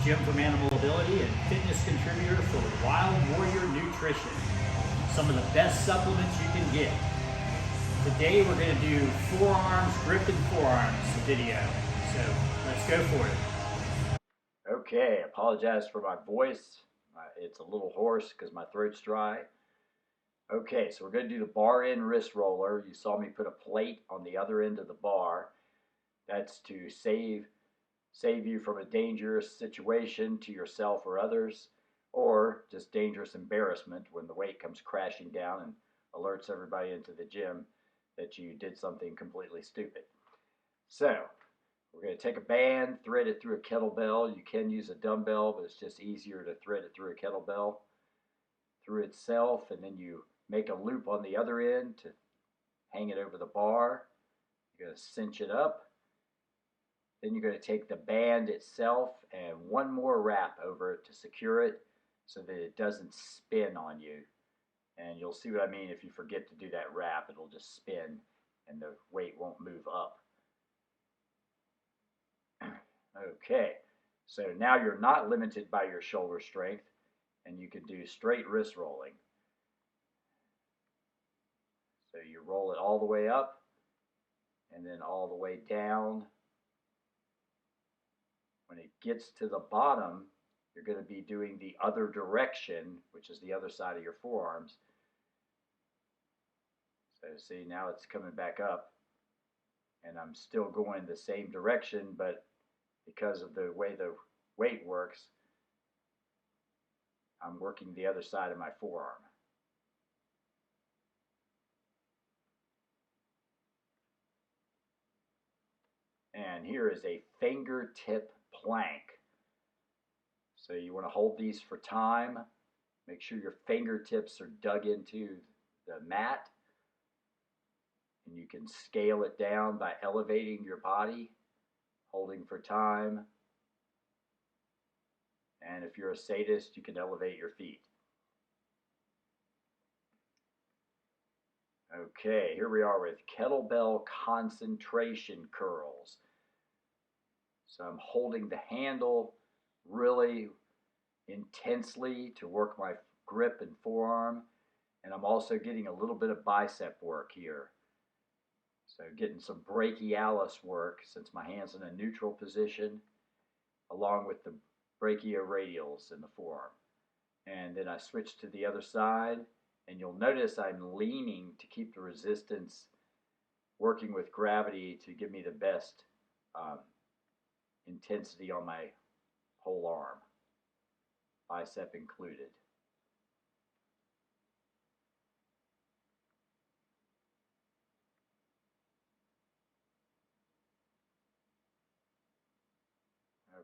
Jim from Animal Ability and fitness contributor for Wild Warrior Nutrition. Some of the best supplements you can get. Today we're going to do forearms, grip and forearms video. So let's go for it. Okay, apologize for my voice. It's a little hoarse because my throat's dry. Okay, so we're going to do the bar in wrist roller. You saw me put a plate on the other end of the bar. That's to save you from a dangerous situation to yourself or others, or just dangerous embarrassment when the weight comes crashing down and alerts everybody into the gym that you did something completely stupid. So we're going to take a band, thread it through a kettlebell. You can use a dumbbell, but it's just easier to thread it through a kettlebell, through itself, and then you make a loop on the other end to hang it over the bar. You're going to cinch it up. Then you're going to take the band itself and one more wrap over it to secure it so that it doesn't spin on you. And you'll see what I mean if you forget to do that wrap. It'll just spin and the weight won't move up. Okay, so now you're not limited by your shoulder strength and you can do straight wrist rolling. So you roll it all the way up and then all the way down. When it gets to the bottom, you're going to be doing the other direction, which is the other side of your forearms. So see, now it's coming back up, and I'm still going the same direction, but because of the way the weight works, I'm working the other side of my forearm. And here is a fingertip plank. So you want to hold these for time. Make sure your fingertips are dug into the mat. And you can scale it down by elevating your body, holding for time. And if you're a sadist, you can elevate your feet. Okay, here we are with kettlebell concentration curls. So I'm holding the handle really intensely to work my grip and forearm, and I'm also getting a little bit of bicep work here. So getting some brachialis work since my hand's in a neutral position, along with the brachioradials in the forearm. And then I switch to the other side, and you'll notice I'm leaning to keep the resistance, working with gravity to give me the best intensity on my whole arm, bicep included.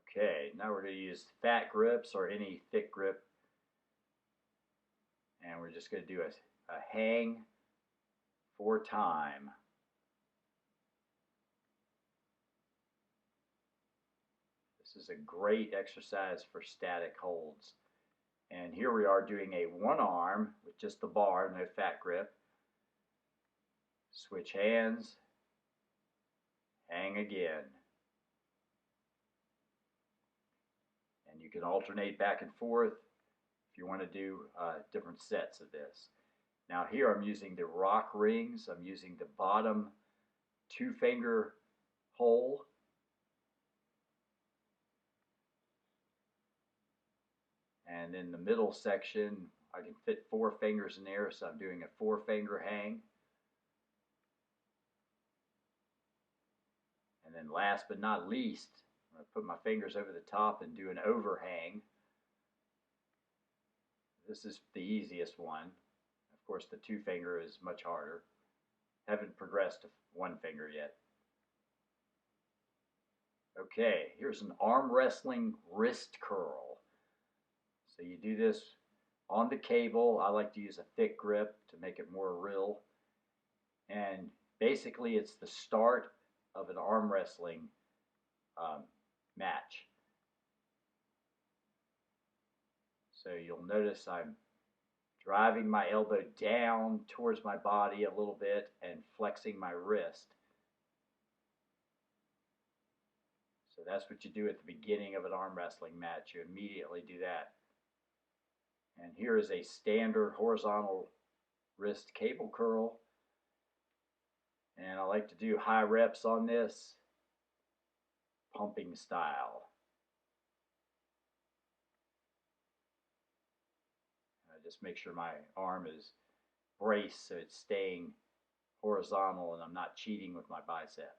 Okay, now we're going to use fat grips or any thick grip, and we're just going to do a hang for time. This is a great exercise for static holds. And here we are doing a one arm with just the bar, no fat grip. Switch hands, hang again. And you can alternate back and forth if you want to do different sets of this. Now here I'm using the rock rings. I'm using the bottom 2-finger hole. And in the middle section, I can fit 4 fingers in there, so I'm doing a 4-finger hang. And then last but not least, I'm going to put my fingers over the top and do an overhang. This is the easiest one. Of course, the 2-finger is much harder. Haven't progressed to 1 finger yet. Okay, here's an arm wrestling wrist curl. So you do this on the cable. I like to use a thick grip to make it more real. And basically it's the start of an arm wrestling match. So you'll notice I'm driving my elbow down towards my body a little bit and flexing my wrist. So So that's what you do at the beginning of an arm wrestling match. You immediately do that. And here is a standard horizontal wrist cable curl. And I like to do high reps on this, pumping style. I just make sure my arm is braced so it's staying horizontal and I'm not cheating with my bicep.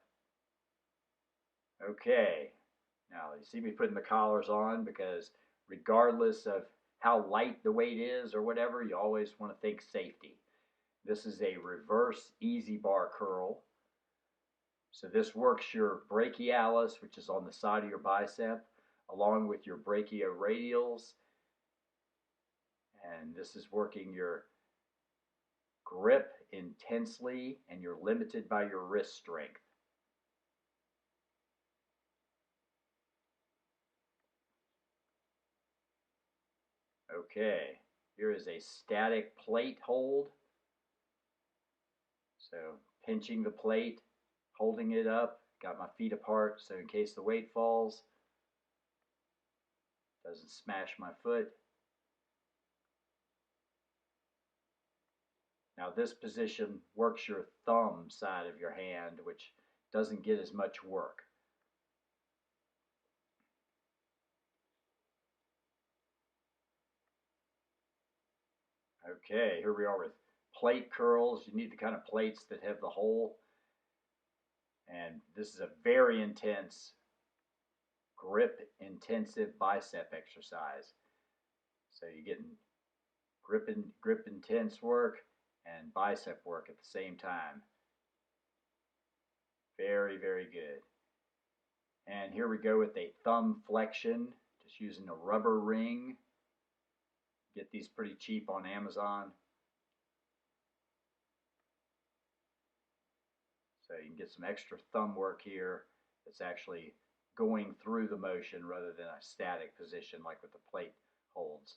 Okay, now you see me putting the collars on because regardless of how light the weight is or whatever, you always want to think safety. This is a reverse easy bar curl. So this works your brachialis, which is on the side of your bicep, along with your brachioradials. And this is working your grip intensely, and you're limited by your wrist strength. Okay, here is a static plate hold. So pinching the plate, holding it up, got my feet apart so in case the weight falls, doesn't smash my foot. Now this position works your thumb side of your hand, which doesn't get as much work. Okay, here we are with plate curls. You need the kind of plates that have the hole. And this is a very intense, grip intensive bicep exercise. So you're getting grip intense work and bicep work at the same time. Very, very good. And here we go with a thumb flexion, just using a rubber ring. Get these pretty cheap on Amazon. So you can get some extra thumb work here that's actually going through the motion rather than a static position like with the plate holds.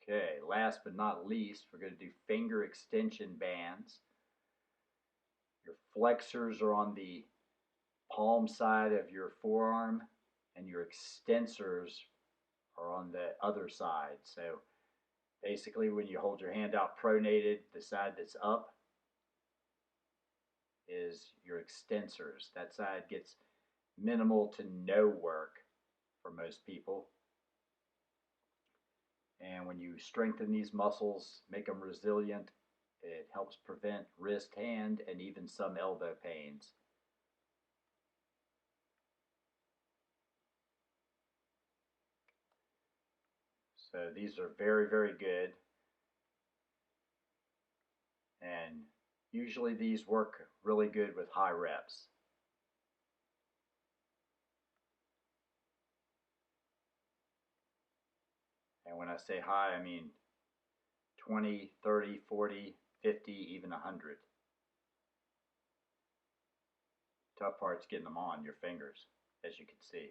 Okay, last but not least, we're going to do finger extension bands. Your flexors are on the palm side of your forearm, and your extensors are on the other side. So basically, when you hold your hand out pronated, the side that's up is your extensors. That side gets minimal to no work for most people. And when you strengthen these muscles, make them resilient, it helps prevent wrist, hand, and even some elbow pains. So these are very, very good. And usually these work really good with high reps. And when I say high, I mean 20, 30, 40, 50, even 100. Tough part's getting them on your fingers, as you can see.